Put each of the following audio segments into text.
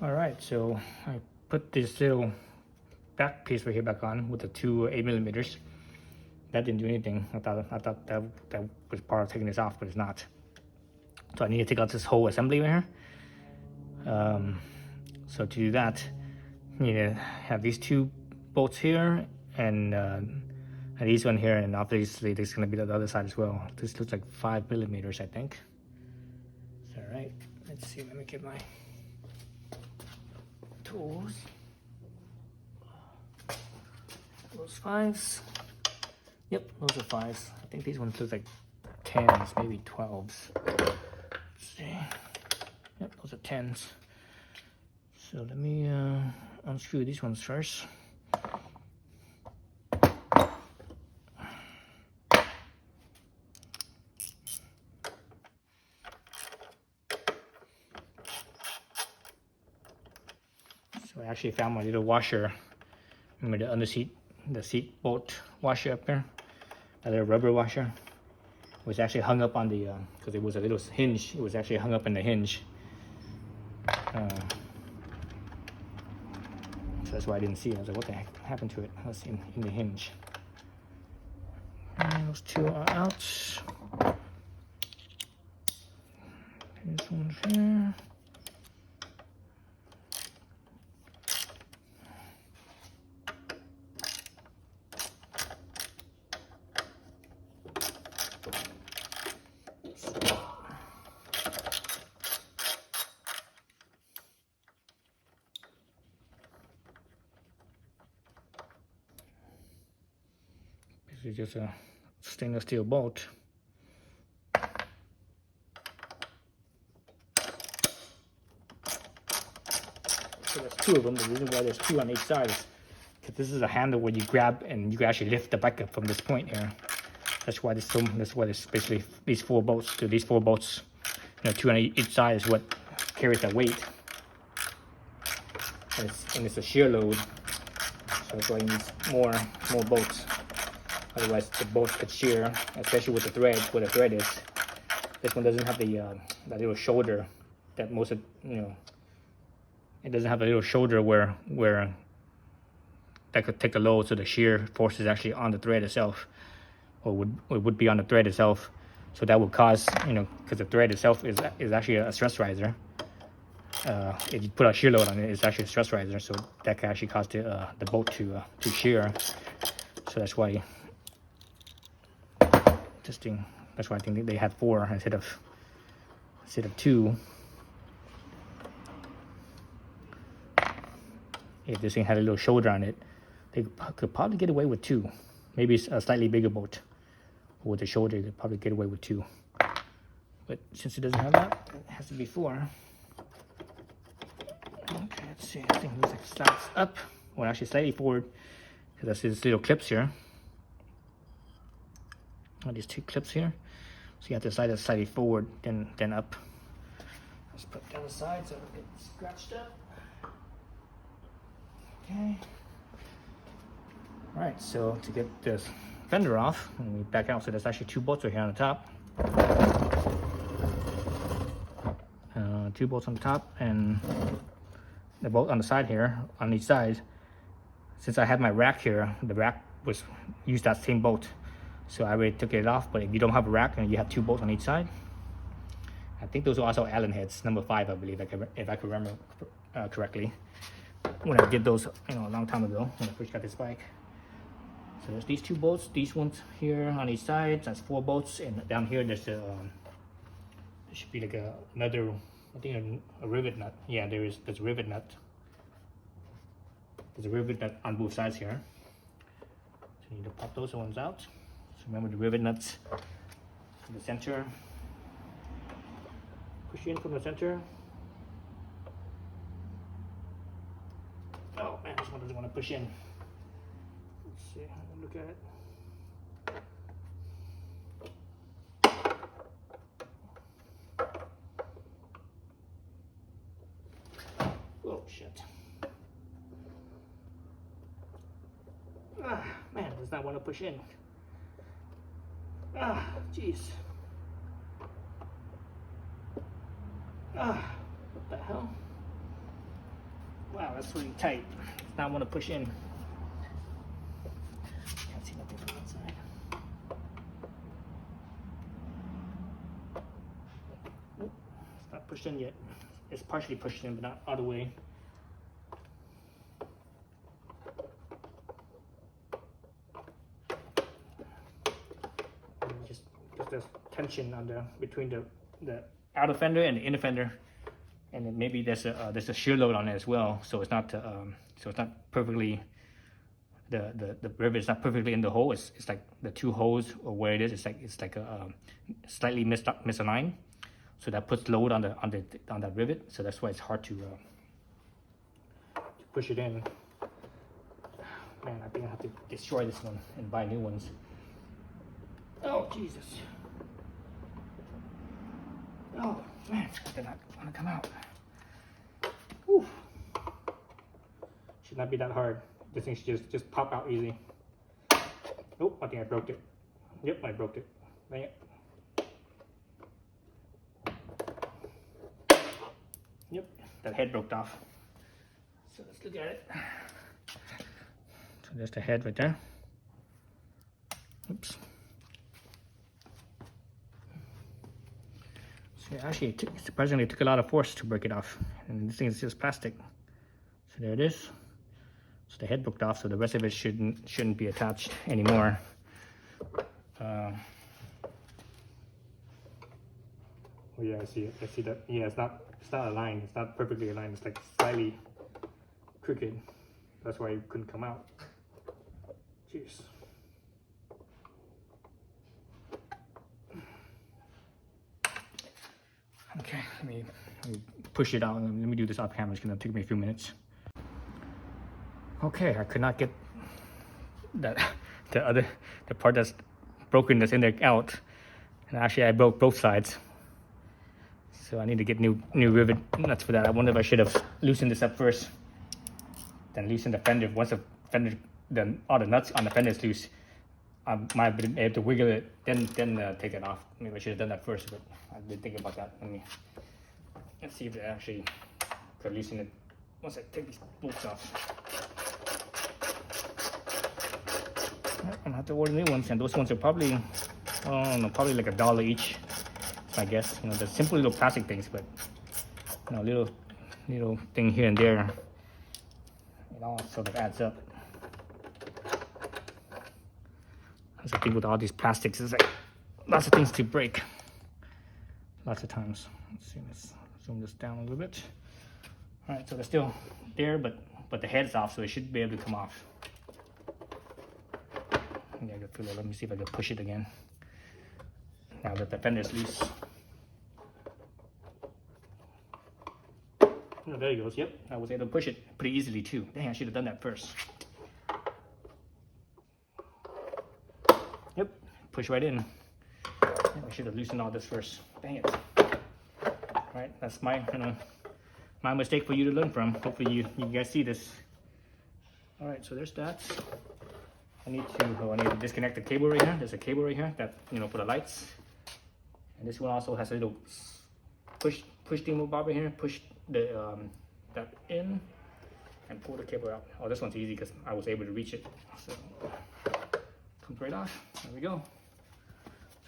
Alright, so I put this little back piece right here back on with the two 8mm. That didn't do anything. I thought that was part of taking this off, but it's not. So I need to take out this whole assembly right here. So to do that, you need to have these two bolts here and these one here, and obviously there's going to be the other side as well. This looks like 5mm, I think. Is that right? Let's see. Let me get my tools. Those 5s. Yep, those are 5s. I think these ones look like 10s, maybe 12s. Let's see. Yep, those are 10s. So let me unscrew these ones first. So I actually found my little washer. Remember the under seat, the seat bolt washer up there? That little rubber washer was actually hung up on the, because it was a little hinge. It was actually hung up in the hinge. So that's why I didn't see it. I was like, what the heck happened to it? I was in the hinge. And those two are out. This one's here. It's just a stainless steel bolt. So there's two of them. The reason why there's two on each side is because this is a handle where you grab and you can actually lift the bike up from this point here. That's why there's basically these four bolts. So these four bolts, you know, two on each side is what carries the weight. And it's a shear load. So that's why you need more bolts. Otherwise, the bolts could shear, especially with the thread, where the thread is. This one doesn't have the that little shoulder that most of, you know, it doesn't have a little shoulder where that could take a load, so the shear force is actually on the thread itself, or would be on the thread itself. So that would cause, you know, because the thread itself is actually a stress riser. If you put a shear load on it, it's actually a stress riser, so that can actually cause the bolt to shear. So that's why. That's why I think they had 4 instead of 2. If this thing had a little shoulder on it, they could probably get away with 2. Maybe a slightly bigger bolt with the shoulder, you could probably get away with 2. But since it doesn't have that, it has to be 4. Okay, let's see. I think it looks like it slides up. Well, actually slightly forward, because that's these little clips here. These 2 clips here, so you have to slide it slightly forward, then up. Let's put it down the side so it gets scratched up. Okay. All right, so to get this fender off, and we back out, so there's actually 2 bolts right here on the top. 2 bolts on the top, and the bolt on the side here, on each side. Since I had my rack here, the rack used that same bolt. So I already took it off, but if you don't have a rack and you have 2 bolts on each side, I think those are also Allen heads, number 5, I believe, if I could remember correctly. When I did those, you know, a long time ago, when I first got this bike. So there's these 2 bolts, these ones here on each side, that's 4 bolts, and down here there's there should be like another, I think a rivet nut. Yeah, there's a rivet nut. There's a rivet nut on both sides here. So you need to pop those ones out. So remember the rivet nuts in the center. Push in from the center. Oh man, this one doesn't want to push in. Let's see, look at it. Oh shit. Ah, man, it does not want to push in. Ah, jeez. Ah, what the hell? Wow, that's really tight. It's not want to push in. Can't see nothing from outside. It's not pushed in yet. It's partially pushed in, but not all the way. Just there's tension on between the outer fender and the inner fender, and then maybe there's a shear load on it as well. So it's not perfectly. The rivet is not perfectly in the hole. It's like the two holes, or where it is, it's like a slightly misaligned. So that puts load on that rivet. So that's why it's hard to push it in. Man, I think I have to destroy this one and buy new ones. Oh Jesus! Oh man, they're not gonna come out. Whew. Should not be that hard. This thing should just pop out easy. Oh, I think I broke it. Yep, I broke it. Dang it. Yep, that head broke off. So let's look at it. So there's the head right there. Oops. So actually, surprisingly, it took a lot of force to break it off. And this thing is just plastic. So there it is. So the head broke off, so the rest of it shouldn't be attached anymore. Oh yeah, I see it. I see that. Yeah, it's not aligned. It's not perfectly aligned. It's like slightly crooked. That's why it couldn't come out. Jeez. Okay, let me push it out. Let me do this off camera. It's gonna take me a few minutes. Okay, I could not get the part that's broken that's in there out, and actually I broke both sides. So I need to get new rivet nuts for that. I wonder if I should have loosened this up first, then loosen the fender. Once the fender, then all the nuts on the fender is loose, I might have been able to wiggle it, then take it off. Maybe I should have done that first, but I didn't think about that. Let's see if I actually could loosen it once I take these bolts off. I'm gonna have to order new ones, and those ones are probably, probably like $1 each, I guess. You know, they're simple little plastic things, but you know, little thing here and there, it all sort of adds up. That's the thing with all these plastics, is like lots of things to break, lots of times. Let's see, let's zoom this down a little bit. All right, so they're still there, but the head's off, so it should be able to come off. Yeah, let me see if I can push it again. Now that the fender's loose. Oh, there he goes. Yep, I was able to push it pretty easily too. Dang, I should have done that first. Yep, push right in. I should have loosened all this first. Dang it. All right, that's my mistake for you to learn from. Hopefully you guys see this. All right, so there's that. I need to disconnect the cable right here. There's a cable right here that, for the lights. And this one also has a little push thing bob right here. Push the that in and pull the cable out. Oh, this one's easy because I was able to reach it. So comes right off. There we go.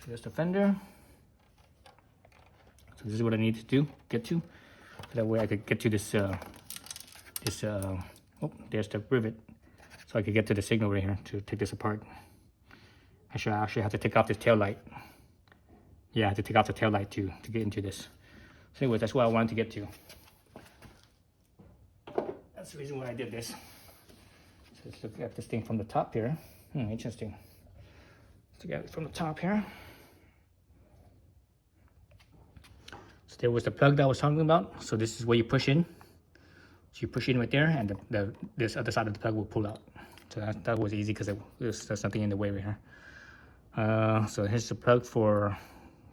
So there's the fender. So this is what I need to get to. So that way I could get to this. Oh, there's the rivet. So I could get to the signal right here to take this apart. I actually have to take off this tail light. Yeah, I have to take off the tail light to get into this. So anyway, that's what I wanted to get to. That's the reason why I did this. So let's look at this thing from the top here. Interesting. Let's look at it from the top here. So there was the plug that I was talking about. So this is where you push in. So you push in right there, and this other side of the plug will pull out. So that was easy because there's nothing in the way right here. So here's the plug for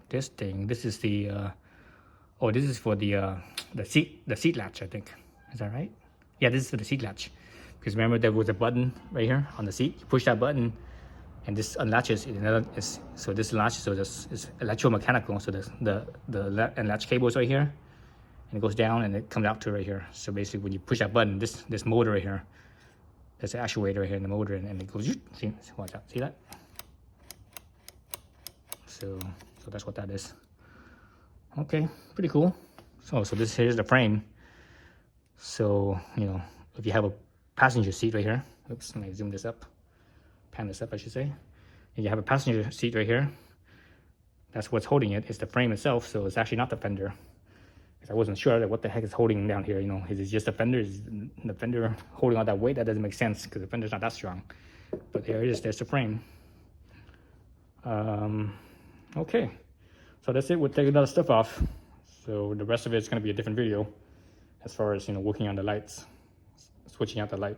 this thing. This is the this is for the seat latch, I think. Is that right? Yeah, this is for the seat latch. Because remember there was a button right here on the seat. You push that button, and this unlatches. So this latches. So this is electromechanical. So the latch cable is right here. and it goes down and it comes out to right here. So basically when you push that button, this motor right here, there's an actuator right here in the motor, and it goes, see, watch out, see that? So that's what that is. Okay, pretty cool. So this here's the frame. So, you know, if you have a passenger seat right here, oops, let me zoom this up, pan this up I should say. If you have a passenger seat right here, that's what's holding it. It's the frame itself, so it's actually not the fender. I wasn't sure that what the heck is holding down here, you know. Is it just the fender? Is the fender holding all that weight? That doesn't make sense because the fender's not that strong. But there it is, there's the frame. Okay, so that's it. We'll take another stuff off. So the rest of it is going to be a different video as far as, you know, working on the lights, switching out the light.